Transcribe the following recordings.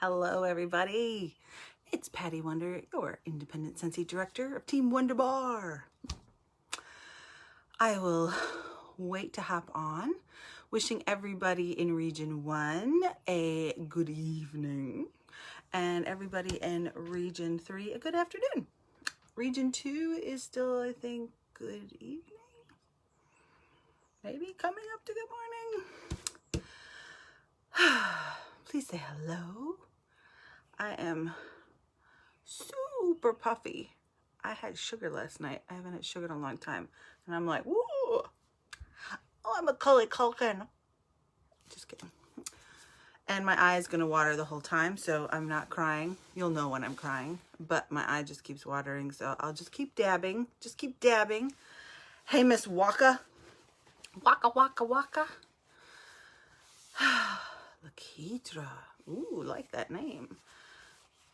Hello, everybody. It's Patty Wonder, your independent Scentsy director of Team Wonder Bar. I will wait to hop on. Wishing everybody in Region 1 a good evening, and everybody in Region 3 a good afternoon. Region 2 is still, I think, good evening. Maybe coming up to good morning. Please say hello. I am super puffy. I had sugar last night. I haven't had sugar in a long time. And I'm like, woo! Oh, I'm a Macaulay Culkin. Just kidding. And my eye is going to water the whole time, so I'm not crying. You'll know when I'm crying. But my eye just keeps watering, so I'll just keep dabbing. Just keep dabbing. Hey, Miss Waka. Waka, waka, waka. Lakitra. Ooh, like that name.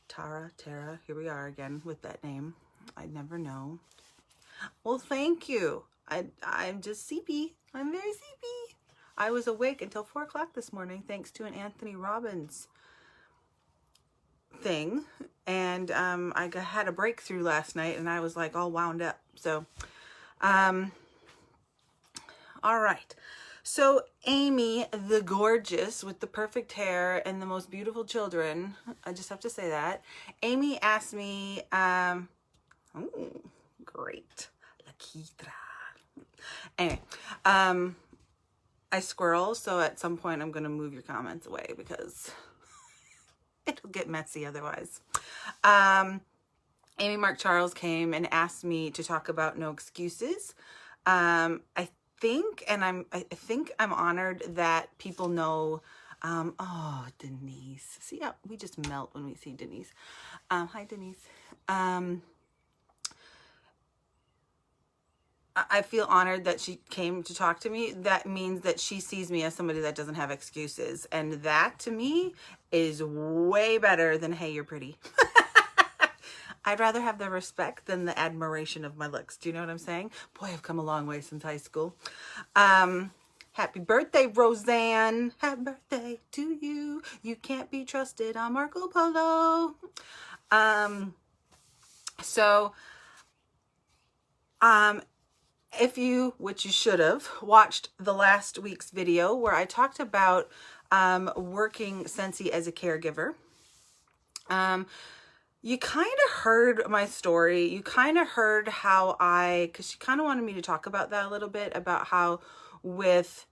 Tara, here we are again with that name. I never know. Well, thank you. I'm just sleepy. I'm very sleepy. I was awake until 4 o'clock this morning thanks to an Anthony Robbins thing. And I had a breakthrough last night and I was like all wound up. So, all right. So Amy, the gorgeous with the perfect hair and the most beautiful children, I just have to say that. Amy asked me, oh, great, Lakitra. Anyway, I squirrel, so at some point I'm going to move your comments away because it'll get messy otherwise. Amy Mark Charles came and asked me to talk about no excuses. I think I'm honored that people know. Oh, Denise, see how we just melt when we see Denise. Hi, Denise. I feel honored that she came to talk to me. That means that she sees me as somebody that doesn't have excuses, and that to me is way better than, hey, you're pretty. I'd rather have the respect than the admiration of my looks. Do you know what I'm saying? Boy, I've come a long way since high school. Happy birthday, Roseanne. Happy birthday to you. You can't be trusted on Marco Polo. If you, which you should have, watched the last week's video where I talked about working Scentsy as a caregiver, you kind of heard my story. You kind of heard how because she kind of wanted me to talk about that a little bit, about how with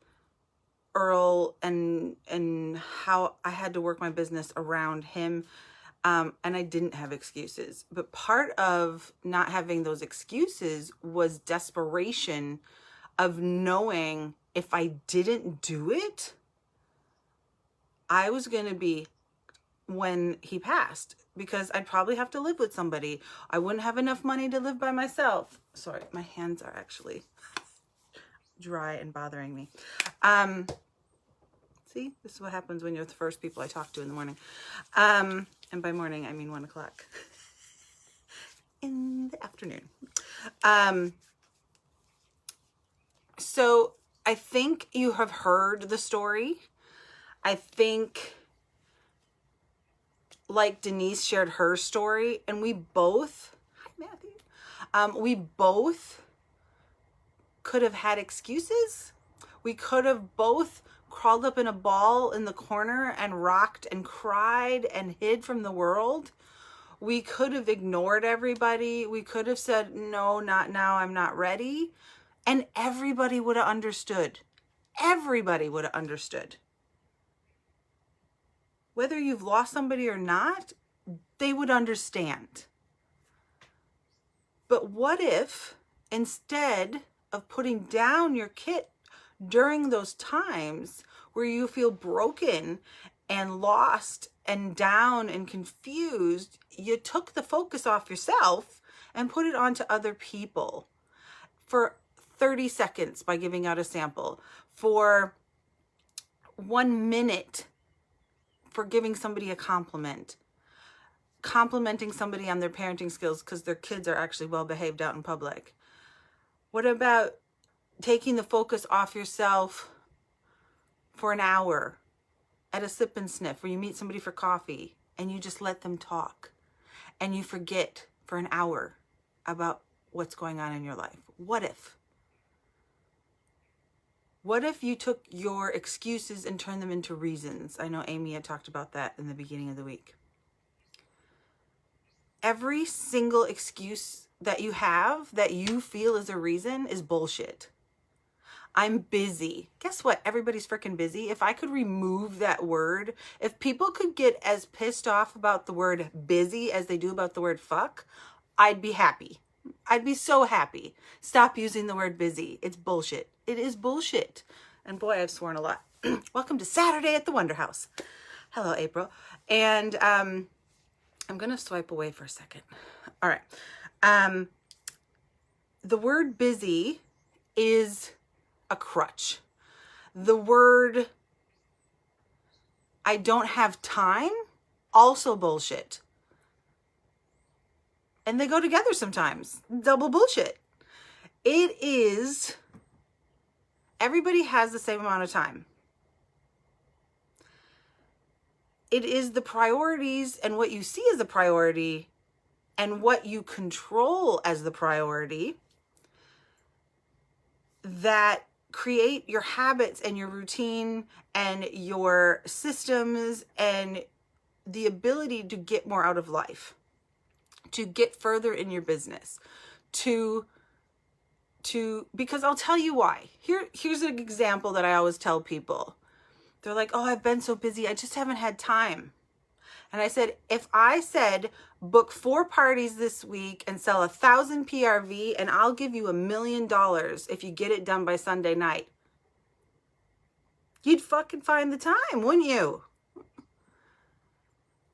Earl and how I had to work my business around him, and I didn't have excuses. But part of not having those excuses was desperation of knowing if I didn't do it, I was going to be when he passed, because I'd probably have to live with somebody. I wouldn't have enough money to live by myself. Sorry, my hands are actually dry and bothering me. See, this is what happens when you're the first people I talk to in the morning. And by morning, I mean 1 o'clock in the afternoon. So I think you have heard the story. I think, like Denise shared her story, and we both, hi Matthew, we both could have had excuses. We could have both crawled up in a ball in the corner and rocked and cried and hid from the world. We could have ignored everybody. We could have said, no, not now, I'm not ready. And everybody would have understood. Everybody would have understood. Whether you've lost somebody or not, they would understand. But what if, instead of putting down your kit during those times where you feel broken and lost and down and confused, you took the focus off yourself and put it onto other people for 30 seconds by giving out a sample, for 1 minute for giving somebody a compliment, complimenting somebody on their parenting skills because their kids are actually well behaved out in public. What about taking the focus off yourself for an hour at a sip and sniff where you meet somebody for coffee and you just let them talk and you forget for an hour about what's going on in your life? What if? What if you took your excuses and turned them into reasons? I know Amy had talked about that in the beginning of the week. Every single excuse that you have that you feel is a reason is bullshit. I'm busy. Guess what? Everybody's freaking busy. If I could remove that word, if people could get as pissed off about the word busy as they do about the word fuck, I'd be happy. I'd be so happy. Stop using the word busy. It's bullshit. It is bullshit. And boy, I've sworn a lot. Welcome to Saturday at the Wonder House. Hello, April. And I'm going to swipe away for a second. All right. The word busy is a crutch. The word I don't have time, also bullshit. And they go together sometimes. Double bullshit. It is, everybody has the same amount of time. It is the priorities and what you see as a priority and what you control as the priority that create your habits and your routine and your systems and the ability to get more out of life, to get further in your business, because I'll tell you why. Here's an example that I always tell people. They're like, oh, I've been so busy. I just haven't had time. And I said, if I said, book 4 parties this week and sell 1,000 PRV and I'll give you $1 million if you get it done by Sunday night, you'd fucking find the time, wouldn't you?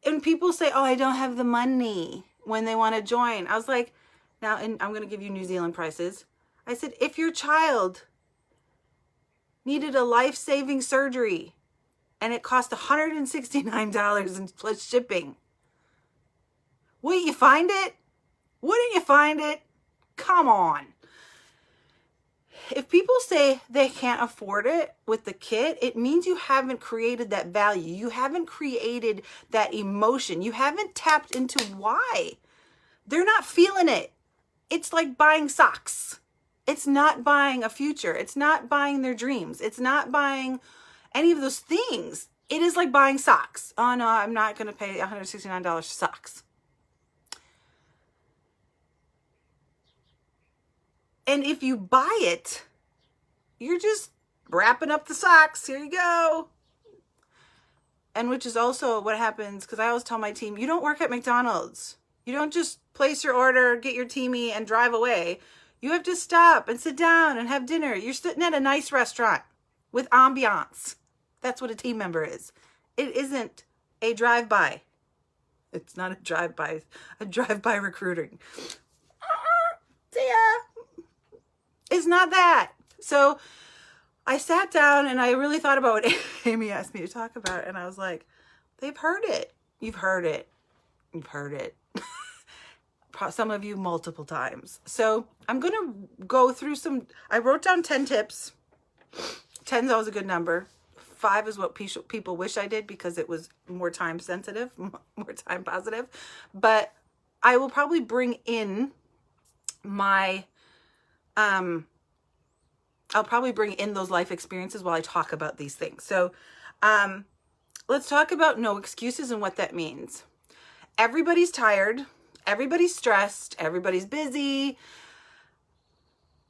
And people say, oh, I don't have the money when they want to join. I was like, now, and I'm going to give you New Zealand prices. I said, if your child needed a life-saving surgery and it cost $169 and plus shipping, wouldn't you find it? Wouldn't you find it? Come on. If people say they can't afford it with the kit, it means you haven't created that value. You haven't created that emotion. You haven't tapped into why. They're not feeling it. It's like buying socks. It's not buying a future. It's not buying their dreams. It's not buying any of those things. It is like buying socks. Oh no, I'm not going to pay $169 for socks. And if you buy it, you're just wrapping up the socks. Here you go. And which is also what happens, because I always tell my team, you don't work at McDonald's. You don't just place your order, get your teamie, and drive away. You have to stop and sit down and have dinner. You're sitting at a nice restaurant with ambiance. That's what a team member is. It isn't a drive-by. It's not a drive-by recruiting. See ya. It's not that. So I sat down and I really thought about what Amy asked me to talk about. And I was like, they've heard it. You've heard it. You've heard it. Some of you multiple times. So I'm going to go through I wrote down 10 tips. 10 is always a good number. 5 is what people wish I did because it was more time sensitive, more time positive. But I will probably bring in I'll probably bring in those life experiences while I talk about these things. So let's talk about no excuses and what that means. Everybody's tired. Everybody's stressed. Everybody's busy.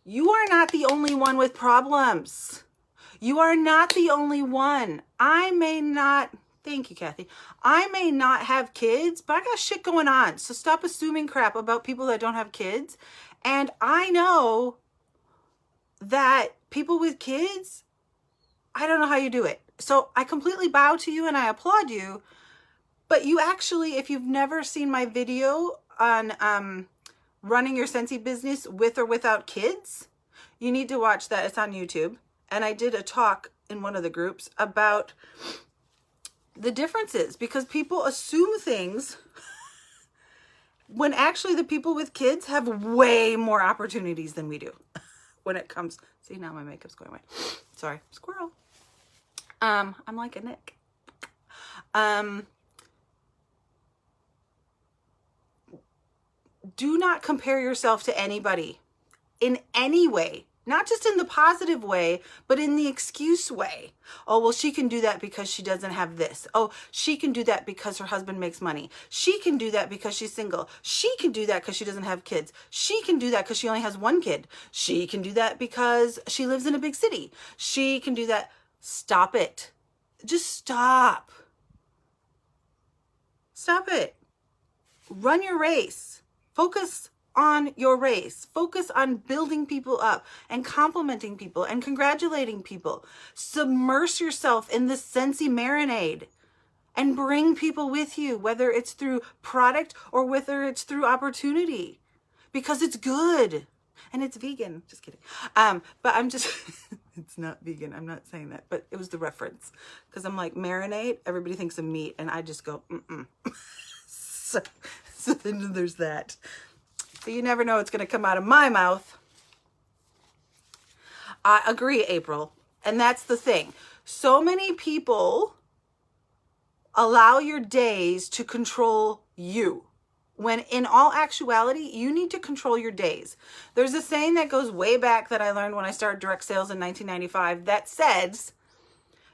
You are not the only one with problems. You are not the only one. Thank you, Kathy. I may not have kids, but I got shit going on. So stop assuming crap about people that don't have kids. And I know that people with kids, I don't know how you do it. So I completely bow to you and I applaud you. But you actually, if you've never seen my video on running your Scentsy business with or without kids, you need to watch that. It's on YouTube. And I did a talk in one of the groups about the differences because people assume things when actually the people with kids have way more opportunities than we do when it comes. See, now my makeup's going away. Sorry, squirrel. I'm like a Nick. Do not compare yourself to anybody in any way, not just in the positive way, but in the excuse way. Oh, well, she can do that because she doesn't have this. Oh, she can do that because her husband makes money. She can do that because she's single. She can do that because she doesn't have kids. She can do that because she only has one kid. She can do that because she lives in a big city. She can do that. Stop it. Just stop. Stop it. Run your race. Focus on your race. Focus on building people up and complimenting people and congratulating people. Submerge yourself in the Scentsy marinade and bring people with you, whether it's through product or whether it's through opportunity, because it's good and it's vegan. Just kidding. But I'm just, it's not vegan. I'm not saying that, but it was the reference, because I'm like, marinade, everybody thinks of meat, and I just go, so then there's that. So you never know what's going to come out of my mouth. I agree, April. And that's the thing. So many people allow your days to control you, when in all actuality, you need to control your days. There's a saying that goes way back that I learned when I started direct sales in 1995 that says,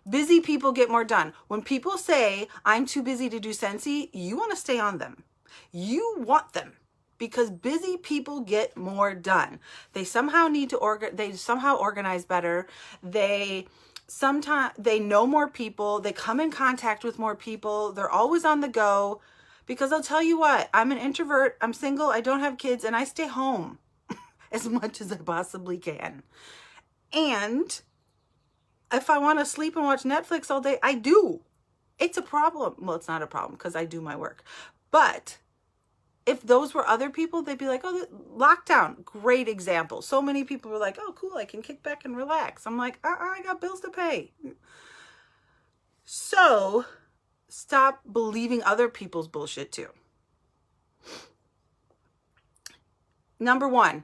busy people get more done. When people say, I'm too busy to do Scentsy, you want to stay on them. You want them. Because busy people get more done. They somehow need to they somehow organize better. They know more people. They come in contact with more people. They're always on the go. Because I'll tell you what, I'm an introvert. I'm single. I don't have kids, and I stay home as much as I possibly can. And if I want to sleep and watch Netflix all day, I do. It's a problem. Well, it's not a problem because I do my work. But if those were other people, they'd be like, oh, lockdown, great example. So many people were like, oh, cool, I can kick back and relax. I'm like, I got bills to pay. So stop believing other people's bullshit too. Number one,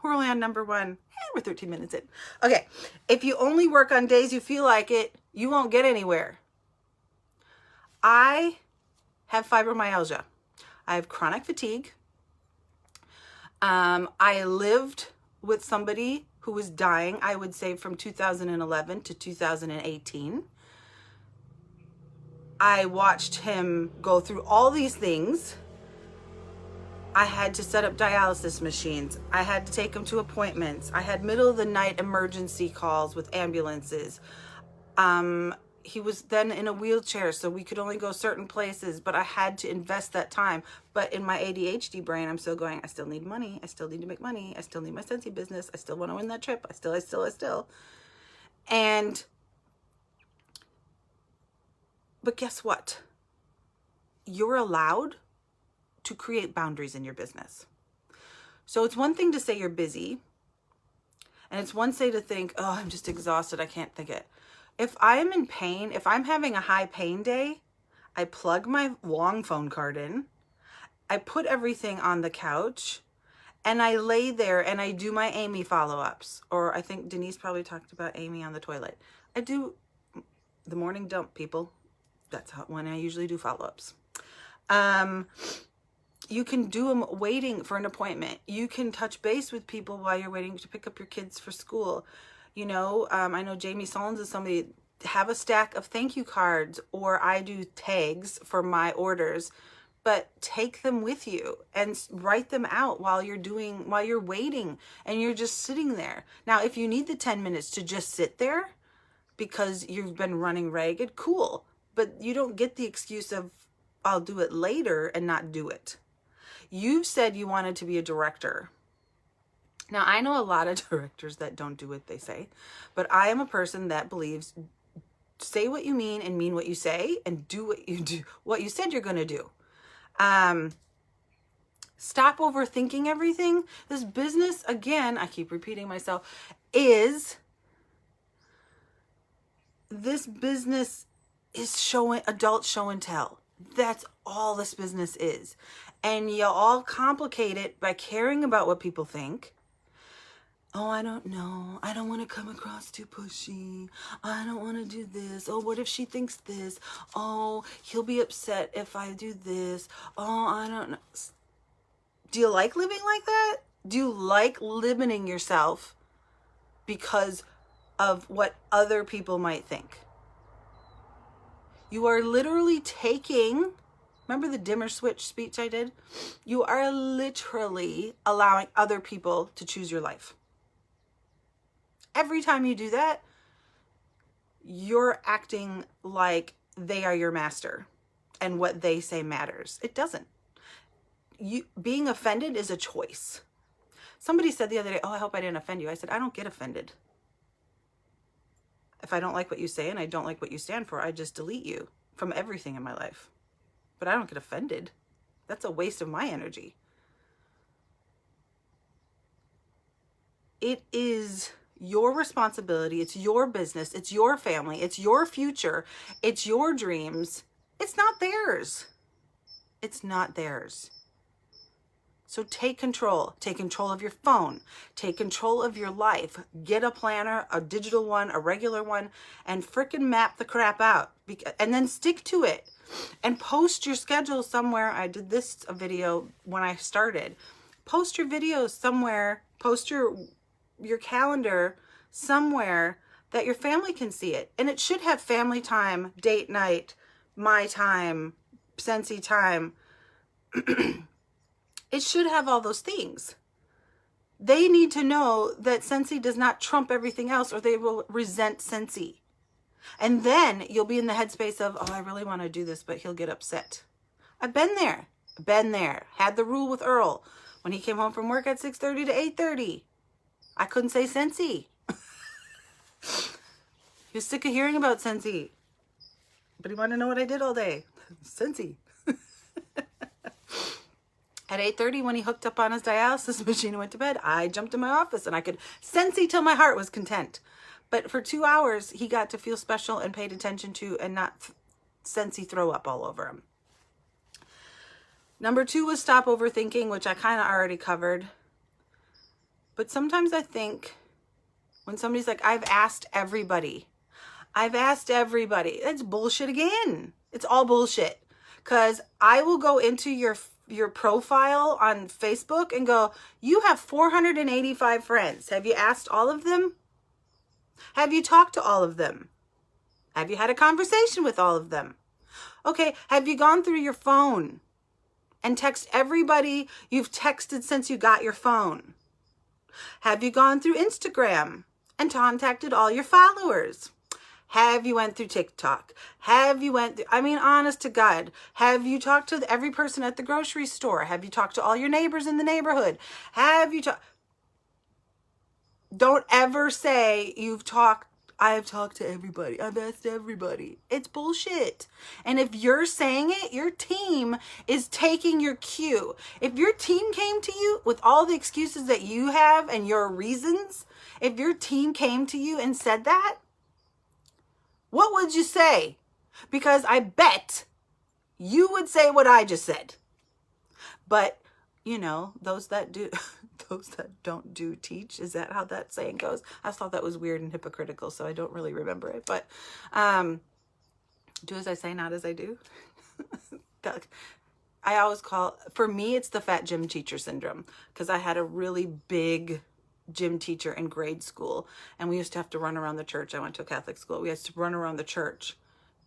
we're only on number one. We're 13 minutes in. Okay, if you only work on days you feel like it, you won't get anywhere. I have fibromyalgia. I have chronic fatigue. I lived with somebody who was dying, I would say from 2011 to 2018. I watched him go through all these things. I had to set up dialysis machines. I had to take him to appointments. I had middle of the night emergency calls with ambulances. He was then in a wheelchair, so we could only go certain places, but I had to invest that time. But in my ADHD brain, I'm still going, I still need money. I still need to make money. I still need my Scentsy business. I still want to win that trip. I still. But guess what? You're allowed to create boundaries in your business. So it's one thing to say you're busy, and it's one thing to think, oh, I'm just exhausted. I can't think it. If I am in pain, if I'm having a high pain day, I plug my long phone card in, I put everything on the couch, and I lay there and I do my Amy follow-ups. Or I think Denise probably talked about Amy on the toilet. I do the morning dump, people. That's when I usually do follow-ups. You can do them waiting for an appointment. You can touch base with people while you're waiting to pick up your kids for school. You know, I know Jamie Solins is somebody, have a stack of thank you cards, or I do tags for my orders, but take them with you and write them out while you're waiting and you're just sitting there. Now, if you need the 10 minutes to just sit there because you've been running ragged, cool. But you don't get the excuse of, I'll do it later and not do it. You've said you wanted to be a director. Now, I know a lot of directors that don't do what they say, but I am a person that believes, say what you mean and mean what you say, and do what you said you're going to do. Stop overthinking everything. This business, again, I keep repeating myself, is adult show and tell. That's all this business is. And you all complicate it by caring about what people think. Oh, I don't know. I don't want to come across too pushy. I don't want to do this. Oh, what if she thinks this? Oh, he'll be upset if I do this. Oh, I don't know. Do you like living like that? Do you like limiting yourself because of what other people might think? You are literally taking, remember the dimmer switch speech I did? You are literally allowing other people to choose your life. Every time you do that, you're acting like they are your master and what they say matters. It doesn't. Being offended is a choice. Somebody said the other day, oh, I hope I didn't offend you. I said, I don't get offended. If I don't like what you say and I don't like what you stand for, I just delete you from everything in my life. But I don't get offended. That's a waste of my energy. It is your responsibility. It's your business. It's your family. It's your future. It's your dreams. It's not theirs. It's not theirs. So take control. Take control of your phone. Take control of your life. Get a planner, a digital one, a regular one, and frickin' map the crap out. And then stick to it. And post your schedule somewhere. I did this video when I started. Post your videos somewhere. Post your calendar somewhere that your family can see it. And it should have family time, date night, my time, Scentsy time. It should have all those things. They need to know that Scentsy does not trump everything else, or they will resent Scentsy. And then you'll be in the headspace of, oh, I really want to do this, but he'll get upset. I've been there. Had the rule with Earl. When he came home from work at 6:30 to 8:30, I couldn't say Scentsy. He was sick of hearing about Scentsy. But he wanted to know what I did all day. Scentsy. At 8:30, when he hooked up on his dialysis machine and went to bed, I jumped in my office and I could Scentsy till my heart was content. But for 2 hours, he got to feel special and paid attention to, and not Scentsy throw up all over him. Number 2 was stop overthinking, which I kind of already covered. But sometimes I think when somebody's like, I've asked everybody. That's bullshit again. It's all bullshit. Because I will go into your profile on Facebook and go, you have 485 friends. Have you asked all of them? Have you talked to all of them? Have you had a conversation with all of them? Okay, have you gone through your phone and text everybody you've texted since you got your phone? Have you gone through Instagram and contacted all your followers? Have you went through TikTok? Honest to God, have you talked to every person at the grocery store? Have you talked to all your neighbors in the neighborhood? Don't ever say I've talked to everybody. I've asked everybody. It's bullshit. And if you're saying it, your team is taking your cue. If your team came to you with all the excuses that you have and your reasons, if your team came to you and said that, what would you say? Because I bet you would say what I just said. But, those that do, those that don't do teach. Is that how that saying goes? I thought that was weird and hypocritical, so I don't really remember it. But do as I say, not as I do. I always for me, it's the fat gym teacher syndrome, because I had a really big gym teacher in grade school, and we used to have to run around the church. I went to a Catholic school. We had to run around the church,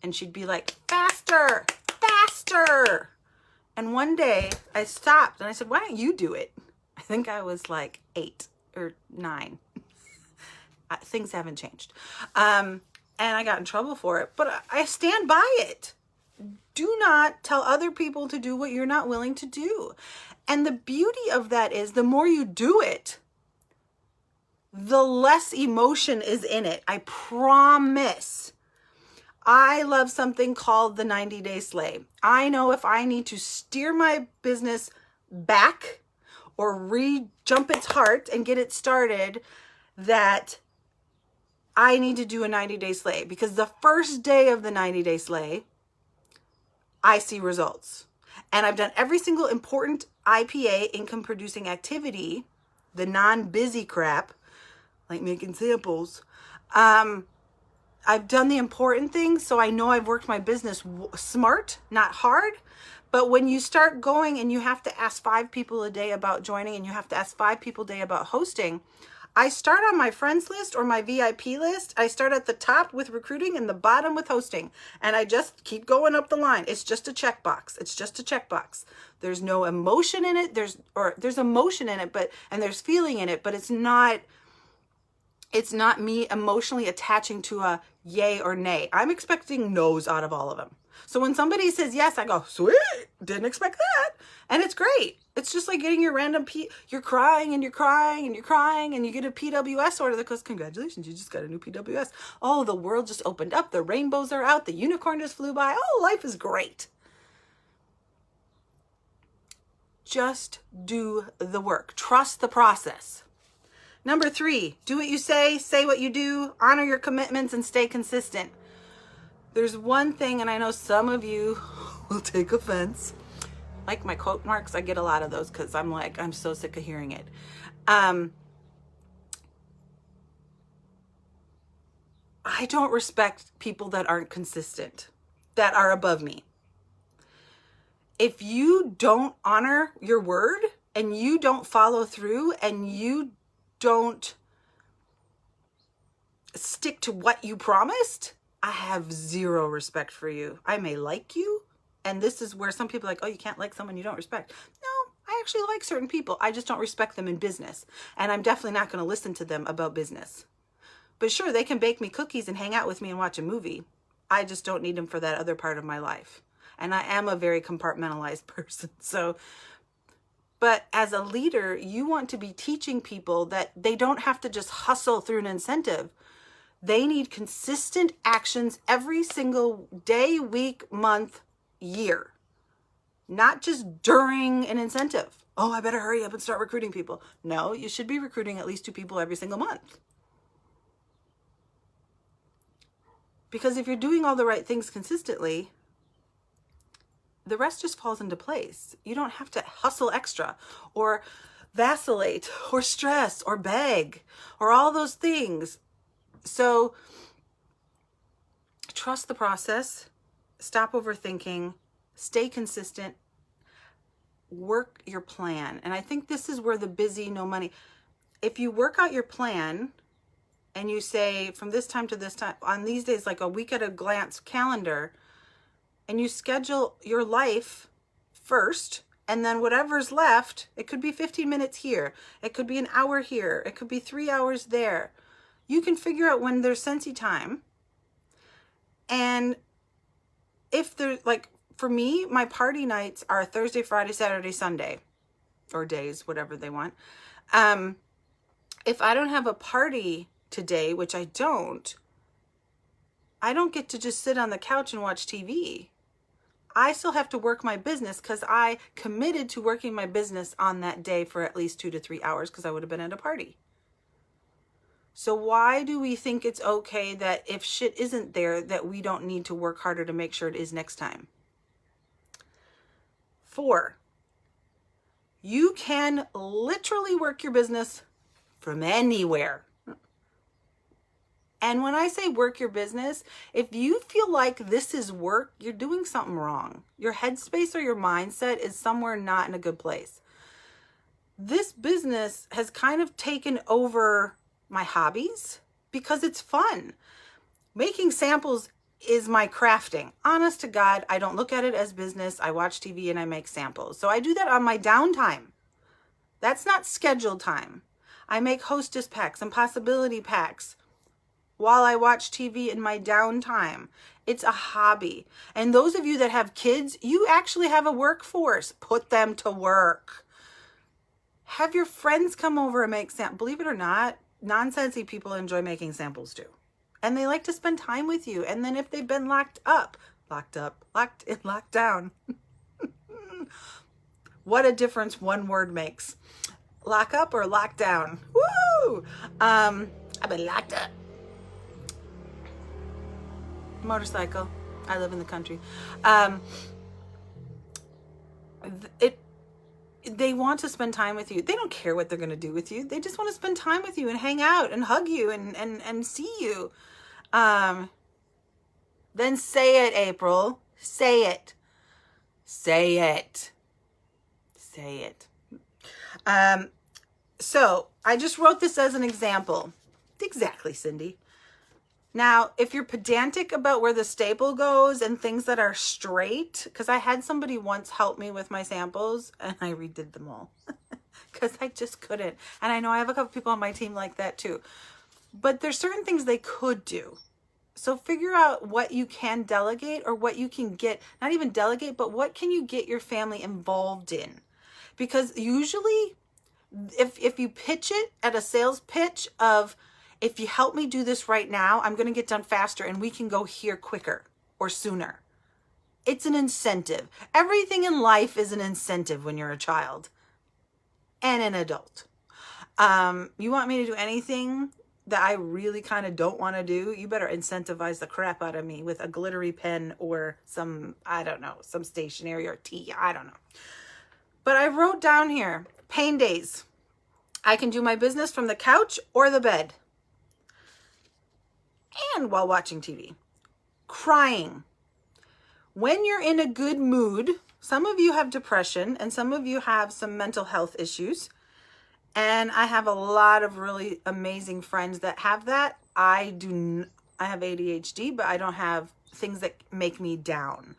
and she'd be like, faster, faster. And one day I stopped and I said, why don't you do it? I think I was like 8 or 9. Things haven't changed. And I got in trouble for it, but I stand by it. Do not tell other people to do what you're not willing to do. And the beauty of that is the more you do it, the less emotion is in it. I promise. I love something called the 90-day slay. I know if I need to steer my business back or re-jump its heart and get it started, that I need to do a 90-day slay, because the first day of the 90-day slay, I see results. And I've done every single important IPA, income producing activity, the non-busy crap, like making samples, I've done the important things, so I know I've worked my business smart, not hard. But when you start going and you have to ask 5 people a day about joining, and you have to ask 5 people a day about hosting, I start on my friends list or my VIP list. I start at the top with recruiting and the bottom with hosting. And I just keep going up the line. It's just a checkbox. It's just a checkbox. There's no emotion in it. There's emotion in it, and there's feeling in it, but it's not me emotionally attaching to a yay or nay. I'm expecting no's out of all of them. So when somebody says yes, I go, sweet, didn't expect that. And it's great. It's just like getting your random you're crying and you're crying and you're crying and you get a PWS order that goes, congratulations, you just got a new PWS. Oh, the world just opened up. The rainbows are out. The unicorn just flew by. Oh, life is great. Just do the work. Trust the process. Number 3, do what you say what you do, honor your commitments, and stay consistent. There's one thing, and I know some of you will take offense. Like my quote marks, I get a lot of those because I'm so sick of hearing it. I don't respect people that aren't consistent, that are above me. If you don't honor your word and you don't follow through and you don't stick to what you promised, I have zero respect for you. I may like you, and this is where some people are like, oh, you can't like someone you don't respect. No, I actually like certain people. I just don't respect them in business, and I'm definitely not going to listen to them about business. But sure, they can bake me cookies and hang out with me and watch a movie. I just don't need them for that other part of my life. And I am a very compartmentalized person. But as a leader, you want to be teaching people that they don't have to just hustle through an incentive. They need consistent actions every single day, week, month, year. Not just during an incentive. Oh, I better hurry up and start recruiting people. No, you should be recruiting at least 2 people every single month. Because if you're doing all the right things consistently, the rest just falls into place. You don't have to hustle extra or vacillate or stress or beg or all those things. So trust the process, stop overthinking, stay consistent, work your plan. And I think this is where the busy, no money. If you work out your plan and you say from this time to this time, on these days, like a week at a glance calendar, and you schedule your life first, and then whatever's left, it could be 15 minutes here, it could be an hour here, it could be 3 hours there. You can figure out when there's Scentsy time. And if there's, like, for me, my party nights are Thursday, Friday, Saturday, Sunday, or days, whatever they want. If I don't have a party today, which I don't get to just sit on the couch and watch TV. I still have to work my business because I committed to working my business on that day for at least 2 to 3 hours because I would have been at a party. So why do we think it's okay that if shit isn't there, that we don't need to work harder to make sure it is next time? 4, you can literally work your business from anywhere. And when I say work your business, if you feel like this is work, you're doing something wrong. Your headspace or your mindset is somewhere not in a good place. This business has kind of taken over my hobbies because it's fun. Making samples is my crafting. Honest to God, I don't look at it as business. I watch TV and I make samples. So I do that on my downtime. That's not scheduled time. I make hostess packs and possibility packs while I watch TV in my downtime. It's a hobby. And those of you that have kids, you actually have a workforce. Put them to work. Have your friends come over and make samples. Believe it or not, non-Scentsy people enjoy making samples too. And they like to spend time with you. And then if they've been locked down. What a difference one word makes. Lock up or lock down. Woo! I've been locked up. Motorcycle. I live in the country. They want to spend time with you. They don't care what they're going to do with you. They just want to spend time with you and hang out and hug you and see you. Then say it, April. Say it. Say it. Say it. So I just wrote this as an example. Exactly, Cindy. Now, if you're pedantic about where the staple goes and things that are straight, because I had somebody once help me with my samples and I redid them all because I just couldn't. And I know I have a couple people on my team like that too. But there's certain things they could do. So figure out what you can delegate or what you can get, not even delegate, but what can you get your family involved in? Because usually if you pitch it at a sales pitch of, if you help me do this right now, I'm going to get done faster and we can go here quicker or sooner. It's an incentive. Everything in life is an incentive when you're a child and an adult. You want me to do anything that I really kind of don't want to do, you better incentivize the crap out of me with a glittery pen or some, I don't know, some stationery or tea. I don't know. But I wrote down here, pain days. I can do my business from the couch or the bed. And while watching TV. Crying. When you're in a good mood, some of you have depression and some of you have some mental health issues. And I have a lot of really amazing friends that have that. I have ADHD, but I don't have things that make me down.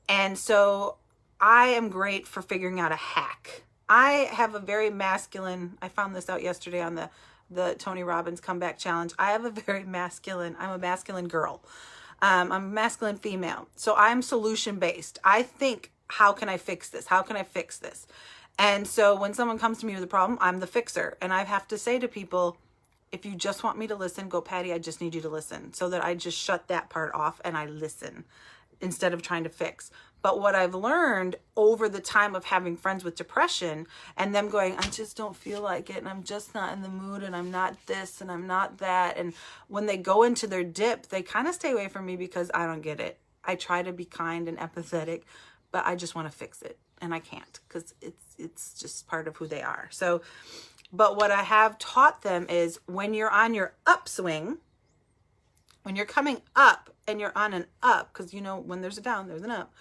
And so I am great for figuring out a hack. I have a very masculine, I found this out yesterday on the Tony Robbins Comeback Challenge. I have a very masculine, I'm a masculine girl. I'm a masculine female. So I'm solution based. I think, how can I fix this? How can I fix this? And so when someone comes to me with a problem, I'm the fixer. And I have to say to people, if you just want me to listen, go, Patty, I just need you to listen. So that I just shut that part off and I listen instead of trying to fix. But what I've learned over the time of having friends with depression and them going, I just don't feel like it and I'm just not in the mood and I'm not this and I'm not that. And when they go into their dip, they kind of stay away from me because I don't get it. I try to be kind and empathetic, but I just want to fix it. And I can't because it's just part of who they are. So, but what I have taught them is when you're on your upswing, when you're coming up and you're on an up, because you know, when there's a down, there's an up.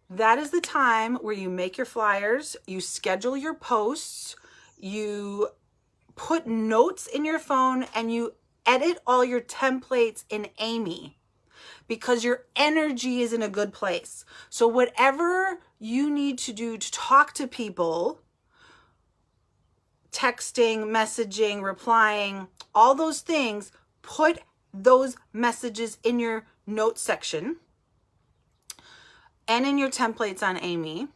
That is the time where you make your flyers, you schedule your posts, you put notes in your phone, and you edit all your templates in Amy because your energy is in a good place. So whatever you need to do to talk to people, texting, messaging, replying, all those things, put those messages in your notes section and in your templates on Amy.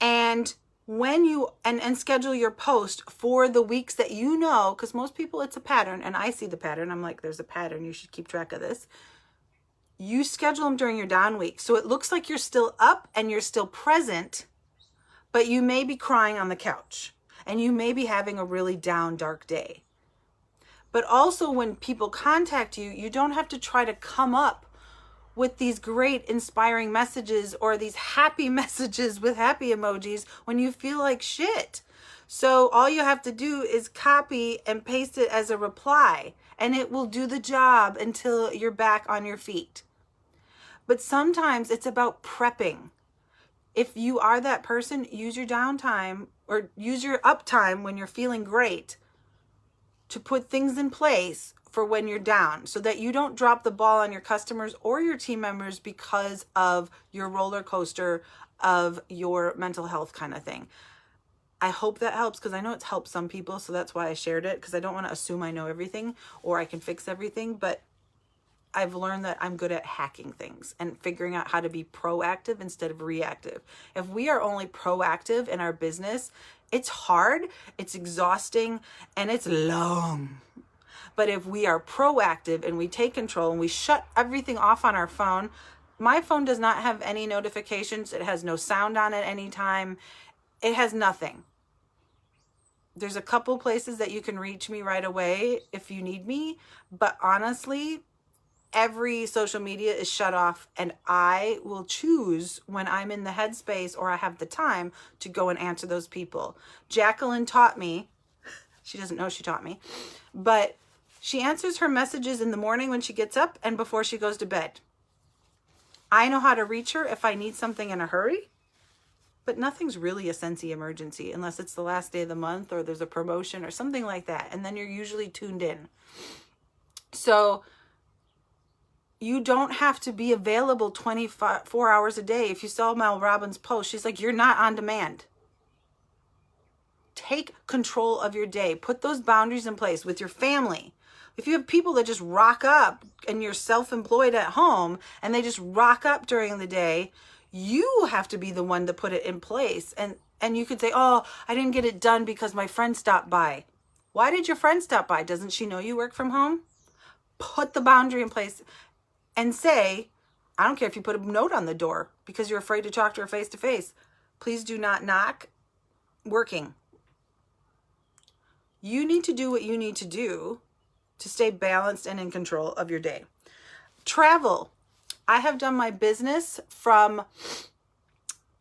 And when you, and schedule your post for the weeks that you know, because most people it's a pattern, and I see the pattern. I'm like, there's a pattern. You should keep track of this. You schedule them during your down week. So it looks like you're still up and you're still present, but you may be crying on the couch and you may be having a really down, dark day. But also when people contact you, you don't have to try to come up with these great inspiring messages or these happy messages with happy emojis when you feel like shit. So all you have to do is copy and paste it as a reply, and it will do the job until you're back on your feet. But sometimes it's about prepping. If you are that person, use your downtime or use your uptime when you're feeling great to put things in place for when you're down so that you don't drop the ball on your customers or your team members because of your roller coaster of your mental health kind of thing. I hope that helps because I know it's helped some people. So that's why I shared it, because I don't want to assume I know everything or I can fix everything. But I've learned that I'm good at hacking things and figuring out how to be proactive instead of reactive. If we are only proactive in our business, it's hard, it's exhausting, and it's long. But if we are proactive and we take control and we shut everything off on our phone, my phone does not have any notifications. It has no sound on at any time. It has nothing. There's a couple places that you can reach me right away if you need me. But honestly, every social media is shut off, and I will choose when I'm in the headspace or I have the time to go and answer those people. Jacqueline taught me, she doesn't know she taught me, but She answers her messages in the morning when she gets up and before she goes to bed. I know how to reach her if I need something in a hurry, but nothing's really a Scentsy emergency unless it's the last day of the month or there's a promotion or something like that. And then you're usually tuned in. So you don't have to be available 24 hours a day. If you saw Mel Robbins' post, she's like, you're not on demand. Take control of your day. Put those boundaries in place with your family. If you have people that just rock up and you're self-employed at home and they just rock up during the day, you have to be the one to put it in place. And you could say, oh, I didn't get it done because my friend stopped by. Why did your friend stop by? Doesn't she know you work from home? Put the boundary in place and say, I don't care if you put a note on the door because you're afraid to talk to her face to face. Please do not knock. Working. You need to do what you need to do to stay balanced and in control of your day. Travel. I have done my business from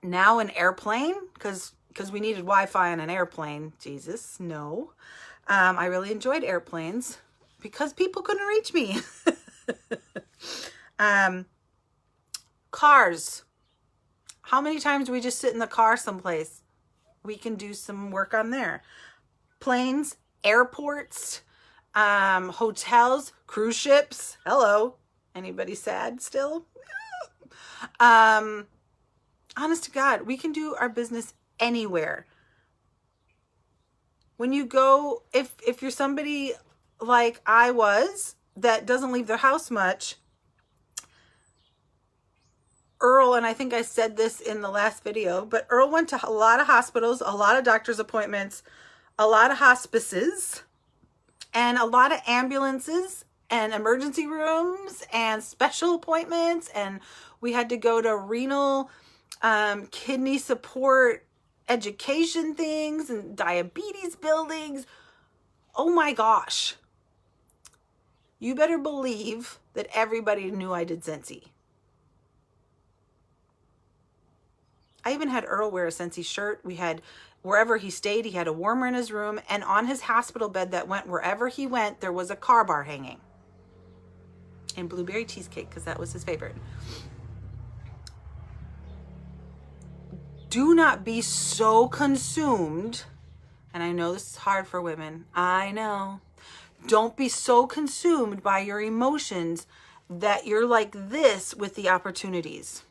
now an airplane because we needed Wi-Fi on an airplane. Jesus, no. I really enjoyed airplanes because people couldn't reach me. Cars. How many times do we just sit in the car someplace? We can do some work on there. Planes, airports, hotels, cruise ships. Hello. Anybody sad still? Honest to God, we can do our business anywhere. When you go, if you're somebody like I was that doesn't leave their house much, Earl, and I think I said this in the last video, but Earl went to a lot of hospitals, a lot of doctor's appointments, a lot of hospices, and a lot of ambulances and emergency rooms and special appointments. And we had to go to renal, kidney support, education things and diabetes buildings. Oh my gosh. You better believe that everybody knew I did Scentsy. I even had Earl wear a Scentsy shirt. We had, wherever he stayed, he had a warmer in his room. And on his hospital bed that went wherever he went, there was a car bar hanging. And blueberry cheesecake, because that was his favorite. Do not be so consumed. And I know this is hard for women. I know. Don't be so consumed by your emotions that you're like this with the opportunities.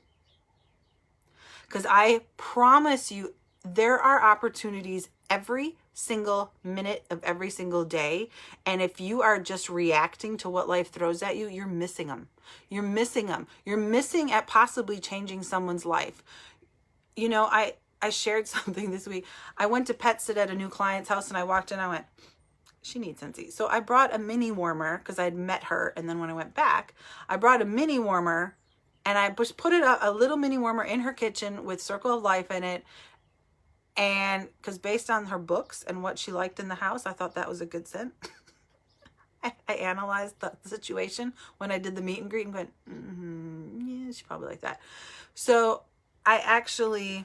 Because I promise you, there are opportunities every single minute of every single day. And if you are just reacting to what life throws at you, you're missing them. You're missing them. You're missing at possibly changing someone's life. You know, I shared something this week. I went to pet sit at a new client's house and I walked in, I went, she needs Scentsy. So I brought a mini warmer because I'd met her. And then when I went back, I brought a mini warmer and I just put it a little mini warmer in her kitchen with Circle of Life in it. And because based on her books and what she liked in the house, I thought that was a good scent. I analyzed the situation when I did the meet and greet and went, yeah, she probably like that. So I actually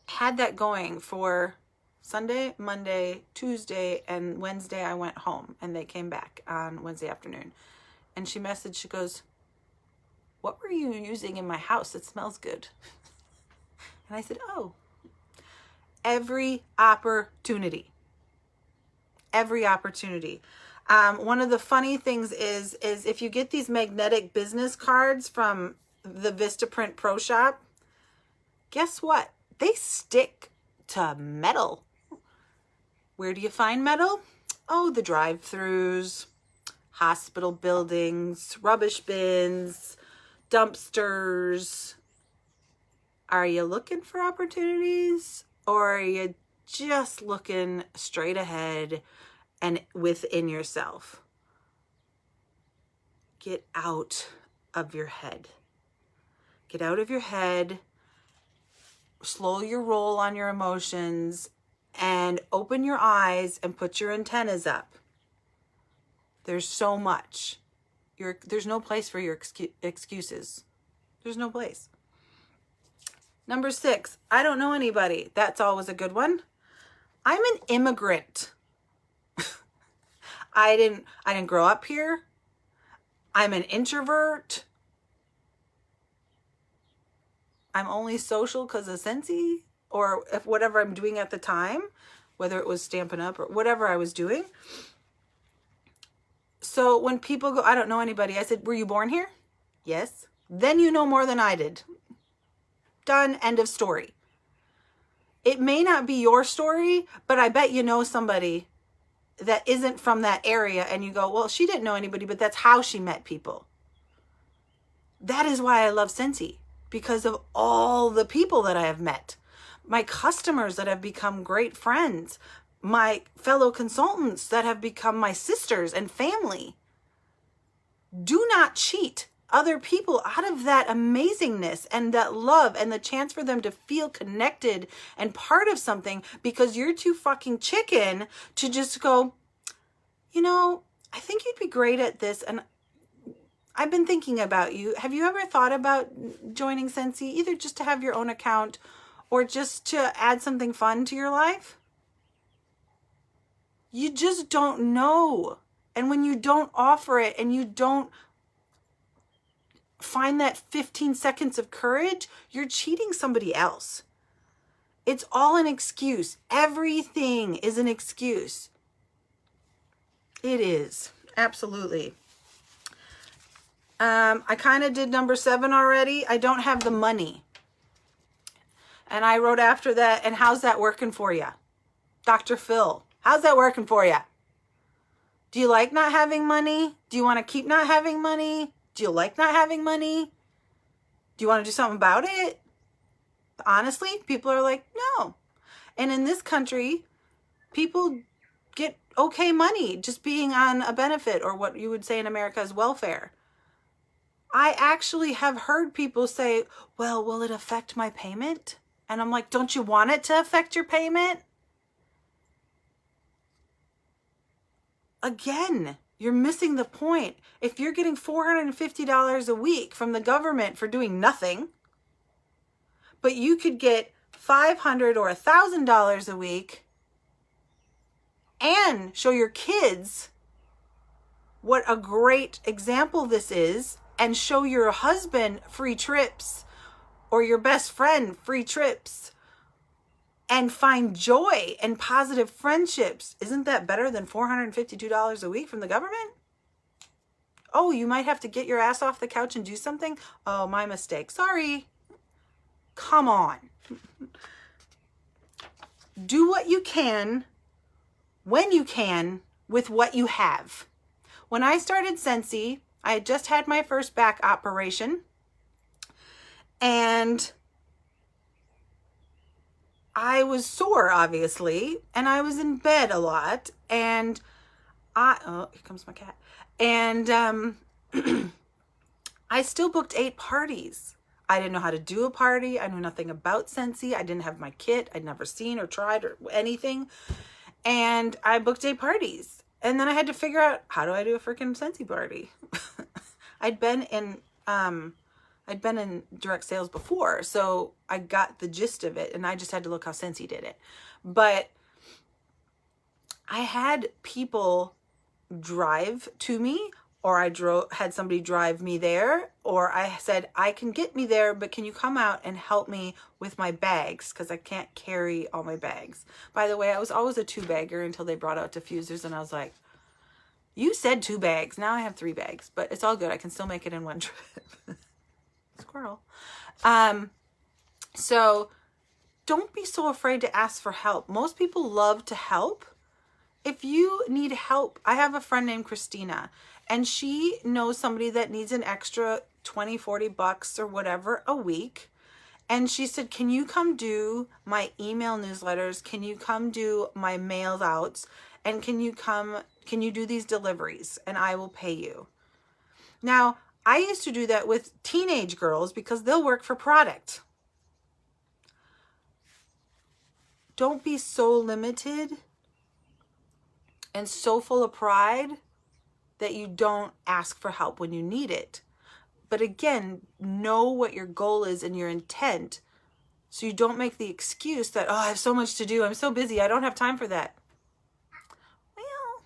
had that going for Sunday, Monday, Tuesday, and Wednesday I went home and they came back on Wednesday afternoon. And she messaged, she goes, what were you using in my house? It smells good. And I said, oh, every opportunity. Every opportunity. One of the funny things is if you get these magnetic business cards from the Vistaprint Pro Shop, guess what? They stick to metal. Where do you find metal? Oh, the drive-thrus, hospital buildings, rubbish bins, dumpsters. Are you looking for opportunities or are you just looking straight ahead and within yourself? Get out of your head. Get out of your head. Slow your roll on your emotions and open your eyes and put your antennas up. There's so much. There's no place for your excuses. There's no place. Number 6, I don't know anybody. That's always a good one. I'm an immigrant. I didn't grow up here. I'm an introvert. I'm only social because of Scentsy, or if whatever I'm doing at the time, whether it was Stampin' Up or whatever I was doing. So when people go, I don't know anybody, I said, were you born here? Yes. Then you know more than I did. Done. End of story. It may not be your story, but I bet you know somebody that isn't from that area, and you go, well, she didn't know anybody, but that's how she met people. That is why I love Scentsy, because of all the people that I have met, my customers that have become great friends, my fellow consultants that have become my sisters and family. Do not cheat other people out of that amazingness and that love and the chance for them to feel connected and part of something, because you're too fucking chicken to just go, you know, I think you'd be great at this, and I've been thinking about you. Have you ever thought about joining Scentsy, either just to have your own account or just to add something fun to your life? You just don't know. And when you don't offer it and you don't find that 15 seconds of courage, you're cheating somebody else. It's all an excuse. Everything is an excuse. It is. Absolutely. I kind of did number 7 already. I don't have the money. And I wrote after that, and how's that working for you? Dr. Phil, how's that working for you? Do you like not having money? Do you want to keep not having money? Do you like not having money? Do you want to do something about it? Honestly, people are like, no. And in this country, people get okay money just being on a benefit, or what you would say in America is welfare. I actually have heard people say, well, will it affect my payment? And I'm like, don't you want it to affect your payment? Again, you're missing the point. If you're getting $450 a week from the government for doing nothing, but you could get $500 or $1,000 a week and show your kids what a great example this is, and show your husband free trips or your best friend free trips, and find joy and positive friendships. Isn't that better than $452 a week from the government? Oh, you might have to get your ass off the couch and do something? Oh, my mistake. Sorry. Come on. Do what you can, when you can, with what you have. When I started Scentsy, I had just had my first back operation, and I was sore, obviously, and I was in bed a lot, and oh, here comes my cat. And I still booked 8 parties. I didn't know how to do a party. I knew nothing about Scentsy. I didn't have my kit. I'd never seen or tried or anything. And I booked 8 parties. And then I had to figure out, how do I do a freaking Scentsy party? I'd been in direct sales before, so I got the gist of it, and I just had to look how Scentsy did it. But I had people drive to me, or I had somebody drive me there, or I said, I can get me there, but can you come out and help me with my bags, because I can't carry all my bags. By the way, I was always a 2-bagger until they brought out diffusers, and I was like, you said 2 bags. Now I have 3 bags, but it's all good. I can still make it in one trip. Squirrel. So don't be so afraid to ask for help. Most people love to help. If you need help, I have a friend named Christina, and she knows somebody that needs an extra 20, 40 bucks or whatever a week. And she said, can you come do my email newsletters? Can you come do my mail outs? And can you do these deliveries? And I will pay you. Now, I used to do that with teenage girls because they'll work for product. Don't be so limited and so full of pride that you don't ask for help when you need it. But again, know what your goal is and your intent, so you don't make the excuse that, oh, I have so much to do. I'm so busy. I don't have time for that. Well,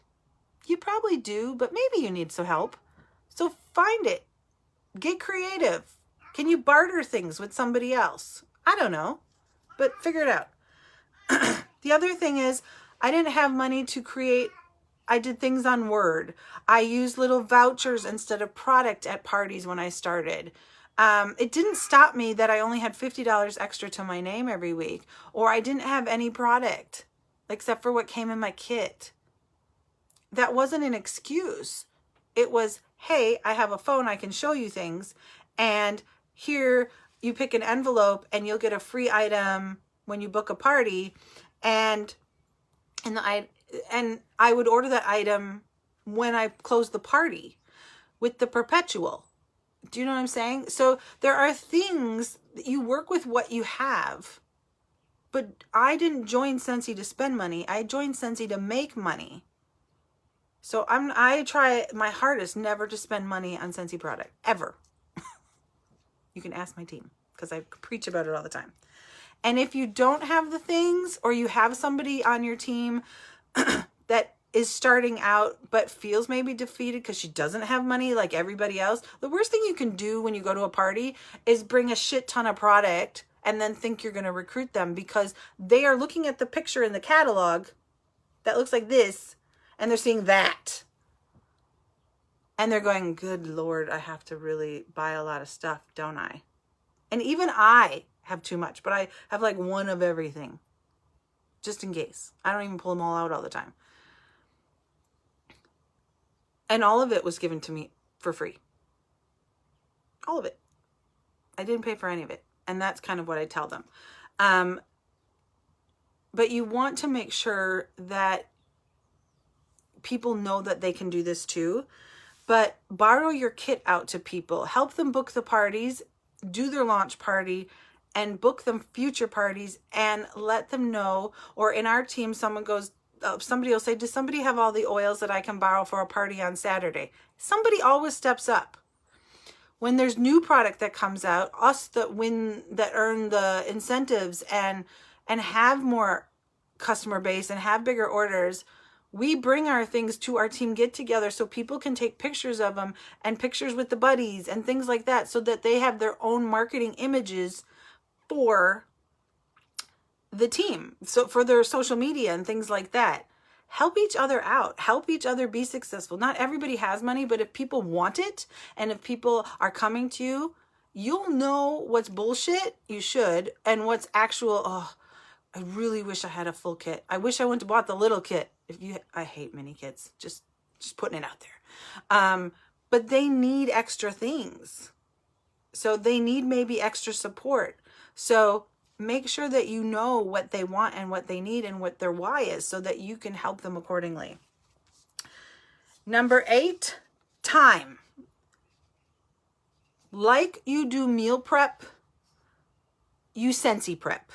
You probably do, but maybe you need some help. So find it. Get creative. Can you barter things with somebody else? I don't know, but figure it out. The other thing is, I didn't have money to create. I did things on Word. I used little vouchers instead of product at parties when I started. It didn't stop me that I only had $50 extra to my name every week, or I didn't have any product except for what came in my kit. That wasn't an excuse. It was, hey, I have a phone, I can show you things, and here you pick an envelope and you'll get a free item when you book a party, and I would order that item when I closed the party with the perpetual. Do you know what I'm saying? So there are things that you work with what you have. But I didn't join Scentsy to spend money. I joined Scentsy to make money. So I try my hardest never to spend money on Scentsy product, ever. You can ask my team, because I preach about it all the time. And if you don't have the things, or you have somebody on your team that is starting out but feels maybe defeated because she doesn't have money like everybody else, the worst thing you can do when you go to a party is bring a shit ton of product and then think you're going to recruit them, because they are looking at the picture in the catalog that looks like this, and they're seeing that. And they're going, good Lord, I have to really buy a lot of stuff, don't I? And even I have too much, but I have like one of everything, just in case. I don't even pull them all out all the time. And all of it was given to me for free. All of it. I didn't pay for any of it. And that's kind of what I tell them. But you want to make sure that people know that they can do this too. But borrow your kit out to people. Help them book the parties, do their launch party, and book them future parties, and let them know. Or in our team, someone goes, somebody will say, does somebody have all the oils that I can borrow for a party on Saturday? Somebody always steps up. When there's new product that comes out, us that earn the incentives and have more customer base and have bigger orders, we bring our things to our team get together so people can take pictures of them, and pictures with the buddies and things like that, so that they have their own marketing images for the team, so for their social media and things like that. Help each other out. Help each other be successful. Not everybody has money, but if people want it, and if people are coming to you, you'll know what's bullshit, you should, and what's actual, oh, I really wish I had a full kit. I wish I went and bought the little kit. I hate mini kits. Just putting it out there. But they need extra things. So they need maybe extra support. So make sure that you know what they want and what they need and what their why is, so that you can help them accordingly. Number 8, time. Like you do meal prep, you Scentsy prep.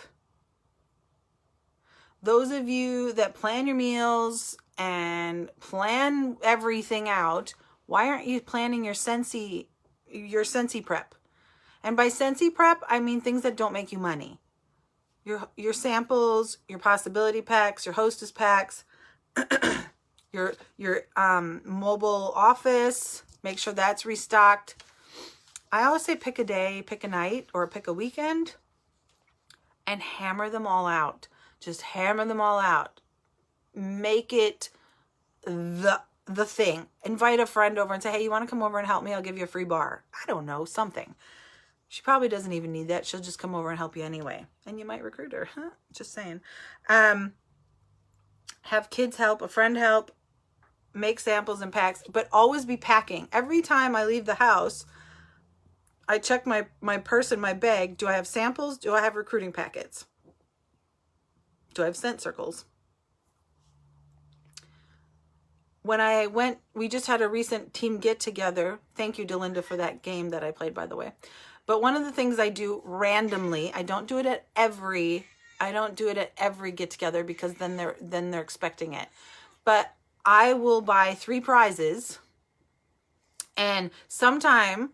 Those of you that plan your meals and plan everything out, why aren't you planning your Scentsy prep? And by Scentsy prep, I mean things that don't make you money. Your samples, your possibility packs, your hostess packs, your mobile office, make sure that's restocked. I always say pick a day, pick a night, or pick a weekend, and hammer them all out. Just hammer them all out. Make it the thing. Invite a friend over and say, hey, you want to come over and help me? I'll give you a free bar. I don't know, something. She probably doesn't even need that. She'll just come over and help you anyway. And you might recruit her. Huh? Just saying. Have kids help, a friend help, make samples and packs, but always be packing. Every time I leave the house, I check my purse and my bag. Do I have samples? Do I have recruiting packets? Do I have scent circles? When I went, we just had a recent team get together. Thank you, Delinda, for that game that I played, by the way. But one of the things I do randomly, I don't do it at every get together, because then they're expecting it. But I will buy 3 prizes, and sometime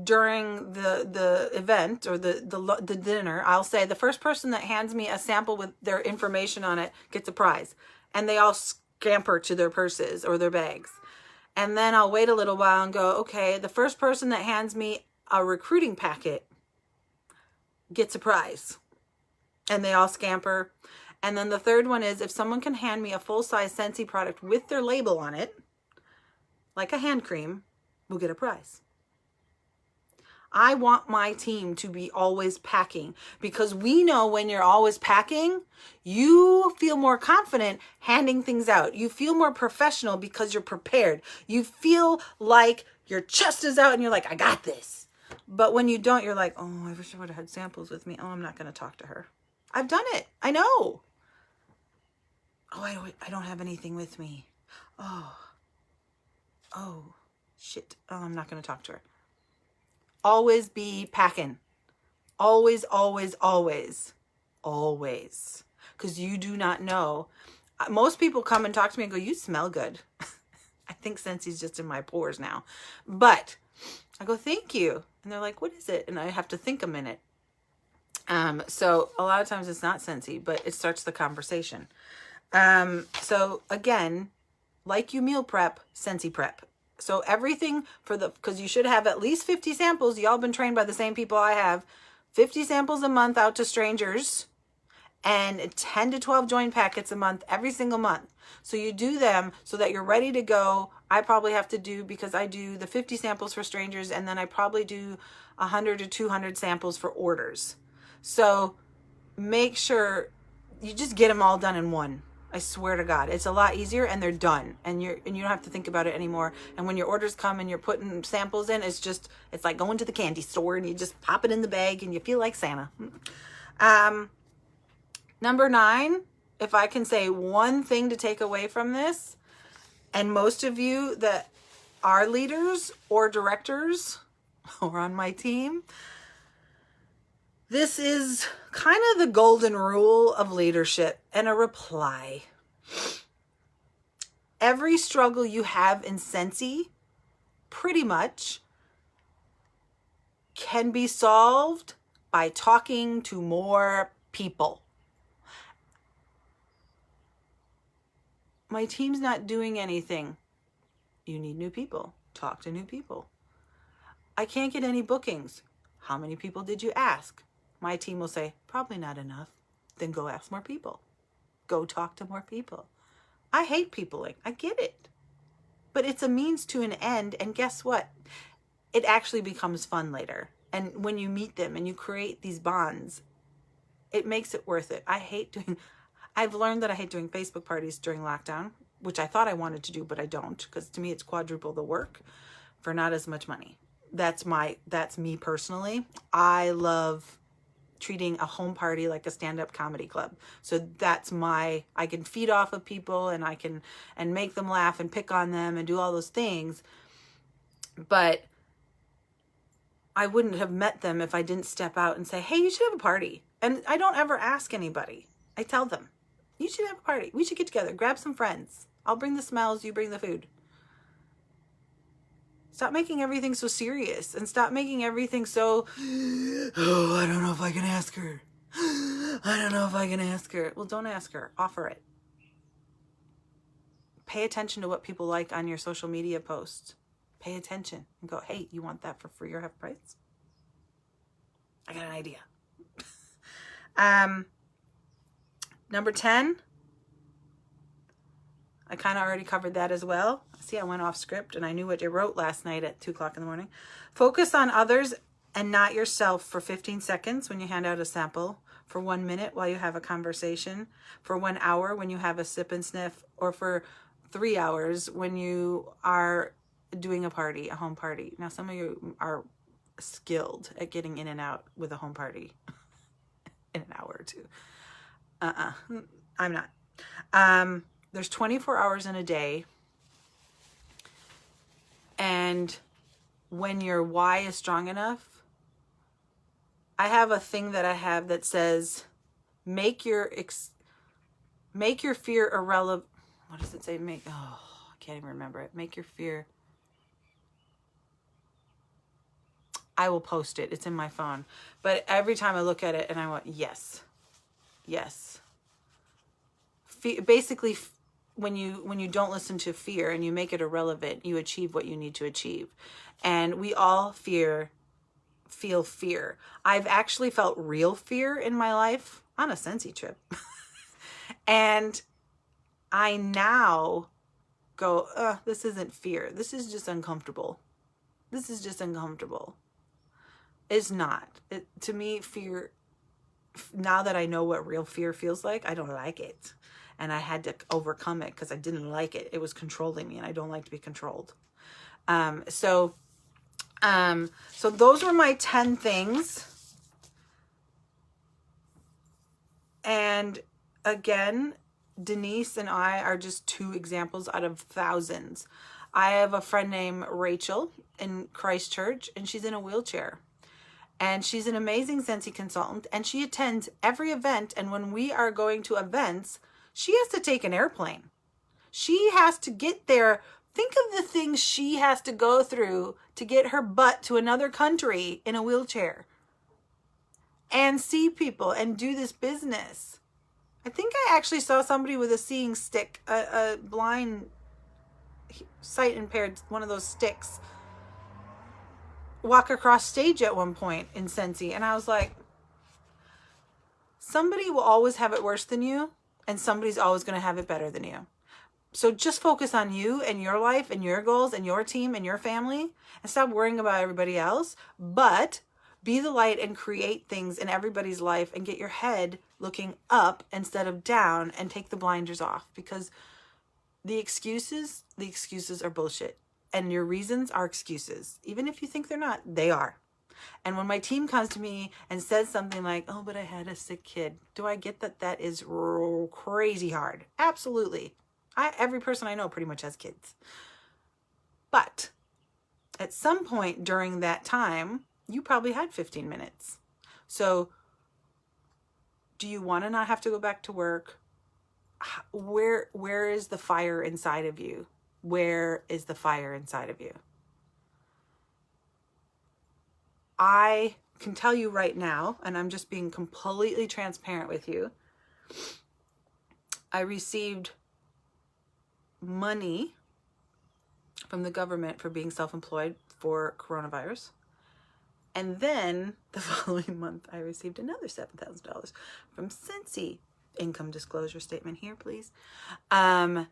during the event or the dinner, I'll say the first person that hands me a sample with their information on it gets a prize. And they all scamper to their purses or their bags. And then I'll wait a little while and go, okay, the first person that hands me a recruiting packet gets a prize. And they all scamper. And then the third one is if someone can hand me a full-size Scentsy product with their label on it, like a hand cream, we'll get a prize. I want my team to be always packing, because we know when you're always packing, you feel more confident handing things out. You feel more professional because you're prepared. You feel like your chest is out and you're like, I got this. But when you don't, you're like, oh, I wish I would have had samples with me. Oh, I'm not going to talk to her. I've done it. I know. Oh, I don't have anything with me. Oh, shit. Oh, I'm not going to talk to her. Always be packing. Always, always, always, always. Because you do not know. Most people come and talk to me and go, you smell good. I think Scentsy's just in my pores now. But I go, thank you. And they're like, what is it? And I have to think a minute. So a lot of times it's not Scentsy, but it starts the conversation. So again, like you meal prep, Scentsy prep. So everything because you should have at least 50 samples. Y'all been trained by the same people I have. 50 samples a month out to strangers and 10 to 12 joint packets a month, every single month. So you do them so that you're ready to go. I probably have to do, because I do the 50 samples for strangers, and then I probably do 100 to 200 samples for orders. So make sure you just get them all done in one. I swear to God, it's a lot easier, and they're done, and you don't have to think about it anymore. And when your orders come and you're putting samples in, it's like going to the candy store and you just pop it in the bag and you feel like Santa. Number 9, if I can say one thing to take away from this, and most of you that are leaders or directors or on my team, this is kind of the golden rule of leadership and a reply. Every struggle you have in Scentsy, pretty much, can be solved by talking to more people. My team's not doing anything. You need new people. Talk to new people. I can't get any bookings. How many people did you ask? My team will say, probably not enough. Then go ask more people. Go talk to more people. I hate peopling. I get it. But it's a means to an end. And guess what? It actually becomes fun later. And when you meet them and you create these bonds, it makes it worth it. I've learned that I hate doing Facebook parties during lockdown, which I thought I wanted to do, but I don't. Because to me, it's quadruple the work for not as much money. That's me personally. I love treating a home party like a stand-up comedy club. So I can feed off of people, and I can make them laugh and pick on them and do all those things. But I wouldn't have met them if I didn't step out and say, hey, you should have a party. And I don't ever ask anybody. I tell them, you should have a party. We should get together. Grab some friends. I'll bring the smells. You bring the food. Stop making everything so serious, and stop making everything so, oh, I don't know if I can ask her. I don't know if I can ask her. Well, don't ask her. Offer it. Pay attention to what people like on your social media posts. Pay attention and go, hey, you want that for free or half price? I got an idea. Number 10. I kind of already covered that as well. See, I went off script and I knew what you wrote last night at 2 o'clock in the morning. Focus on others and not yourself for 15 seconds when you hand out a sample, for 1 minute while you have a conversation, for 1 hour when you have a sip and sniff, or for 3 hours when you are doing a party, a home party. Now, some of you are skilled at getting in and out with a home party in an hour or two. I'm not. There's 24 hours in a day. And when your why is strong enough, I have a thing that I have that says, make your fear irrelevant. What does it say? I can't even remember it. Make your fear. I will post it. It's in my phone. But every time I look at it and I want, yes. Basically, when you don't listen to fear and you make it irrelevant, you achieve what you need to achieve. And we all feel fear. I've actually felt real fear in my life on a Scentsy trip. And I now go, this isn't fear. This is just uncomfortable. This is just uncomfortable. It's not. To me, fear, now that I know what real fear feels like, I don't like it. And I had to overcome it because I didn't like it. It was controlling me, and I don't like to be controlled. So those were my 10 things. And again, Denise and I are just 2 examples out of thousands. I have a friend named Rachel in Christchurch, and she's in a wheelchair. And she's an amazing Scentsy consultant, and she attends every event. And when we are going to events, she has to take an airplane. She has to get there. Think of the things she has to go through to get her butt to another country in a wheelchair and see people and do this business. I think I actually saw somebody with a seeing stick, a blind, sight impaired, one of those sticks, walk across stage at one point in Scentsy. And I was like, somebody will always have it worse than you, and somebody's always going to have it better than you. So just focus on you and your life and your goals and your team and your family, and stop worrying about everybody else. But be the light and create things in everybody's life, and get your head looking up instead of down, and take the blinders off, because the excuses are bullshit. And your reasons are excuses. Even if you think they're not, they are. And when my team comes to me and says something like, oh, but I had a sick kid, do I get that that is crazy hard? Absolutely. Every person I know pretty much has kids. But at some point during that time, you probably had 15 minutes. So do you want to not have to go back to work? Where is the fire inside of you? Where is the fire inside of you? I can tell you right now, and I'm just being completely transparent with you, I received money from the government for being self-employed for coronavirus. And then the following month, I received another $7,000 from Scentsy. Income disclosure statement here, please. And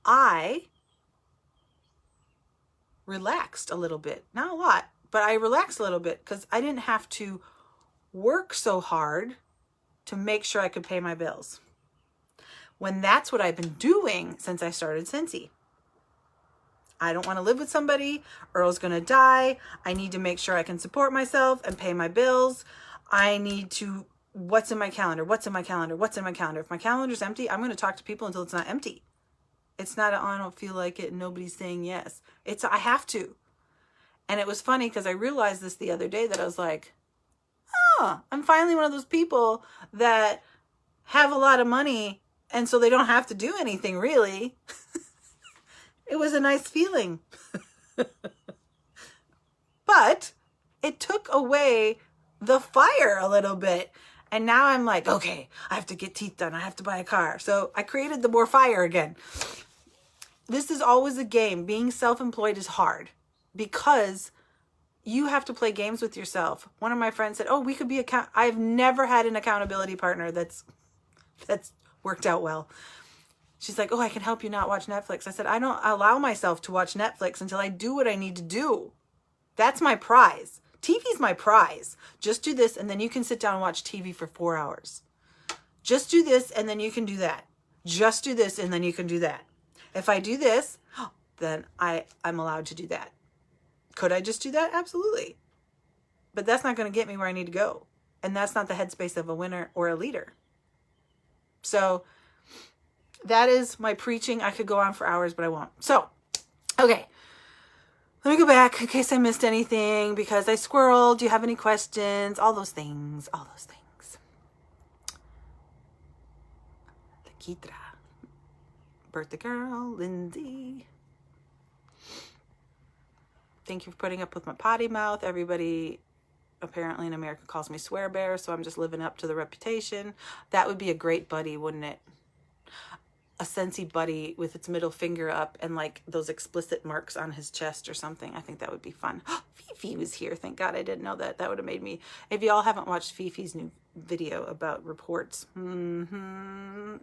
I relaxed a little bit. Not a lot, but I relaxed a little bit because I didn't have to work so hard to make sure I could pay my bills. When that's what I've been doing since I started Scentsy. I don't want to live with somebody. Earl's going to die. I need to make sure I can support myself and pay my bills. I need to, what's in my calendar? What's in my calendar? What's in my calendar? If my calendar's empty, I'm going to talk to people until it's not empty. It's not, I don't feel like it and nobody's saying yes. It's, I have to. And it was funny because I realized this the other day that I was like, oh, I'm finally one of those people that have a lot of money and so they don't have to do anything really. It was a nice feeling. But it took away the fire a little bit. And now I'm like, okay, I have to get teeth done. I have to buy a car. So I created the more fire again. This is always a game. Being self-employed is hard because you have to play games with yourself. One of my friends said, oh, we could be I've never had an accountability partner that's worked out well. She's like, oh, I can help you not watch Netflix. I said, I don't allow myself to watch Netflix until I do what I need to do. That's my prize. TV's my prize. Just do this and then you can sit down and watch TV for 4 hours. Just do this and then you can do that. Just do this and then you can do that. If I do this, then I'm allowed to do that. Could I just do that? Absolutely. But that's not going to get me where I need to go. And that's not the headspace of a winner or a leader. So that is my preaching. I could go on for hours, but I won't. So, okay. Let me go back in case I missed anything because I squirreled. Do you have any questions? All those things. All those things. Lakitra. Birthday girl, Lindsay. Thank you for putting up with my potty mouth. Everybody apparently in America calls me Swear Bear, so I'm just living up to the reputation. That would be a great buddy, wouldn't it? A Scentsy buddy with its middle finger up and like those explicit marks on his chest or something. I think that would be fun. Fifi was here. Thank God I didn't know that. That would have made me... If y'all haven't watched Fifi's new video about reports, you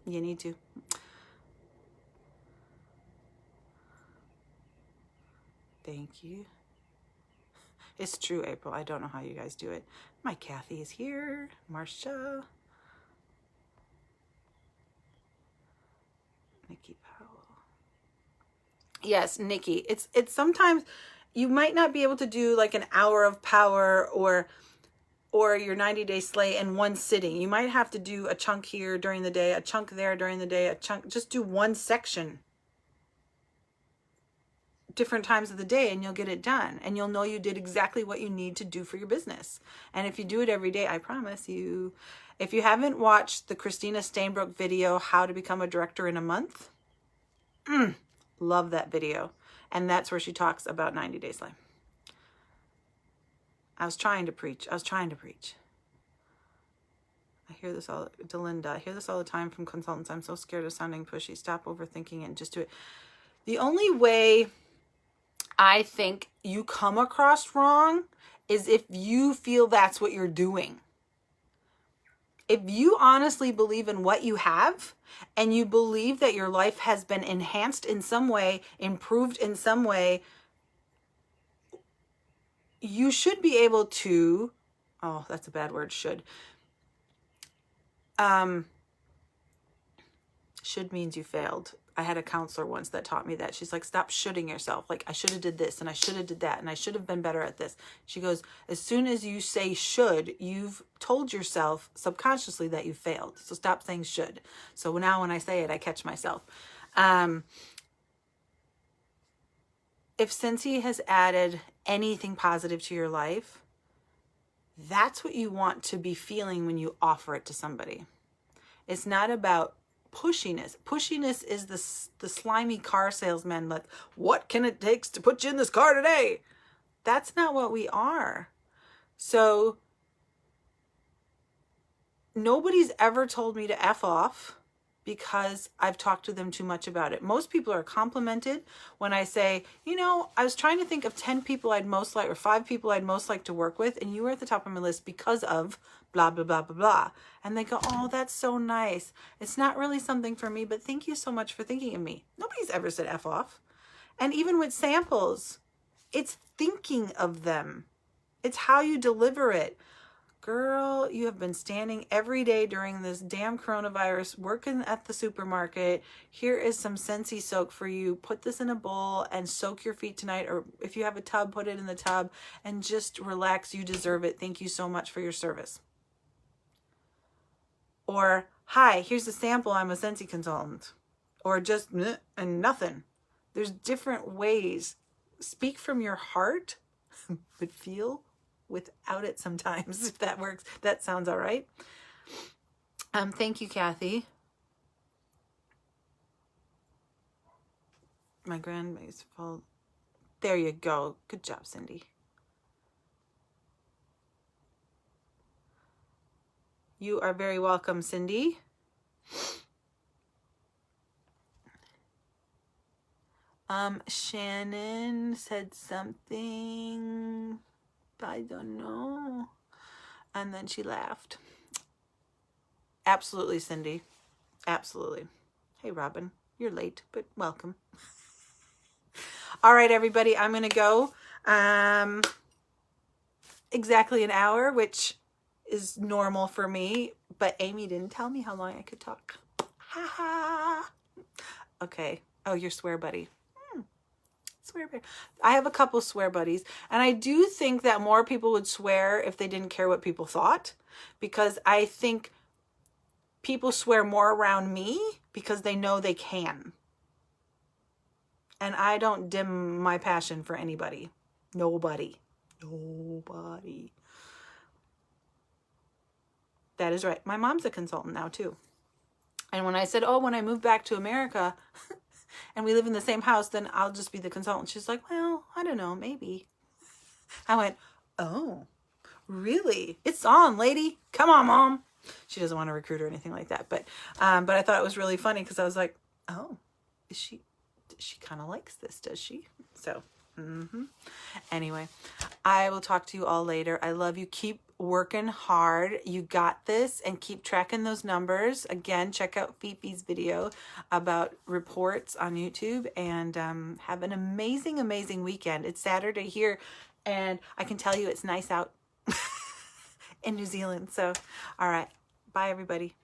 need to. Thank you. It's true, April. I don't know how you guys do it. My Kathy is here. Marcia. Nikki Powell. Yes, Nikki. It's sometimes you might not be able to do like an hour of power or your 90-day slay in one sitting. You might have to do a chunk here during the day, a chunk there during the day, a chunk. Just do one section different times of the day and you'll get it done. And you'll know you did exactly what you need to do for your business. And if you do it every day, I promise you, if you haven't watched the Christina Stainbrook video, How to Become a Director in a Month, love that video. And that's where she talks about 90 Day Slay. I was trying to preach. I hear this all, Delinda, I hear this all the time from consultants. I'm so scared of sounding pushy. Stop overthinking it and just do it. The only way I think you come across wrong is if you feel that's what you're doing. If you honestly believe in what you have and you believe that your life has been enhanced in some way, improved in some way, you should be able to, oh, that's a bad word, should. Should means you failed. I had a counselor once that taught me that. She's like, stop shoulding yourself. Like, I should have did this and I should have did that and I should have been better at this. She goes, as soon as you say should, you've told yourself subconsciously that you failed. So stop saying should. So now when I say it, I catch myself. If Scentsy has added anything positive to your life, that's what you want to be feeling when you offer it to somebody. It's not about pushiness. Pushiness is the slimy car salesman. Like, what can it take to put you in this car today? That's not what we are. So nobody's ever told me to F off because I've talked to them too much about it. Most people are complimented when I say, you know, I was trying to think of 10 people I'd most like, or 5 people I'd most like to work with, and you were at the top of my list because of blah, blah, blah, blah, blah. And they go, oh, that's so nice. It's not really something for me, but thank you so much for thinking of me. Nobody's ever said F off. And even with samples, it's thinking of them. It's how you deliver it. Girl, you have been standing every day during this damn coronavirus, working at the supermarket. Here is some Scentsy soak for you. Put this in a bowl and soak your feet tonight. Or if you have a tub, put it in the tub and just relax. You deserve it. Thank you so much for your service. Or, hi, here's a sample. I'm a Scentsy consultant. Or just, and nothing. There's different ways. Speak from your heart, but feel without it sometimes, if that works. That sounds all right. Thank you, Kathy. My grandma's fault. There you go. Good job, Cindy. You are very welcome, Cindy. Shannon said something, I don't know. And then she laughed. Absolutely, Cindy. Absolutely. Hey, Robin, you're late, but welcome. All right, everybody, I'm going to go. Exactly an hour, which is normal for me, but Amy didn't tell me how long I could talk. Ha ha. Okay. Oh, your swear buddy. Swear buddy. I have a couple swear buddies, and I do think that more people would swear if they didn't care what people thought, because I think people swear more around me because they know they can. And I don't dim my passion for anybody. Nobody. Nobody. That is right. My mom's a consultant now too. And when I said, oh, when I move back to America and we live in the same house, then I'll just be the consultant. She's like, well, I don't know, maybe. I went, oh, really? It's on, lady. Come on, mom. She doesn't want to recruit or anything like that. But I thought it was really funny because I was like, oh, she kind of likes this, does she? So, anyway, I will talk to you all later. I love you. Keep working hard. You got this, and keep tracking those numbers. Again, check out Fifi's video about reports on YouTube, and have an amazing, amazing weekend. It's Saturday here, and I can tell you it's nice out in New Zealand. So, all right. Bye, everybody.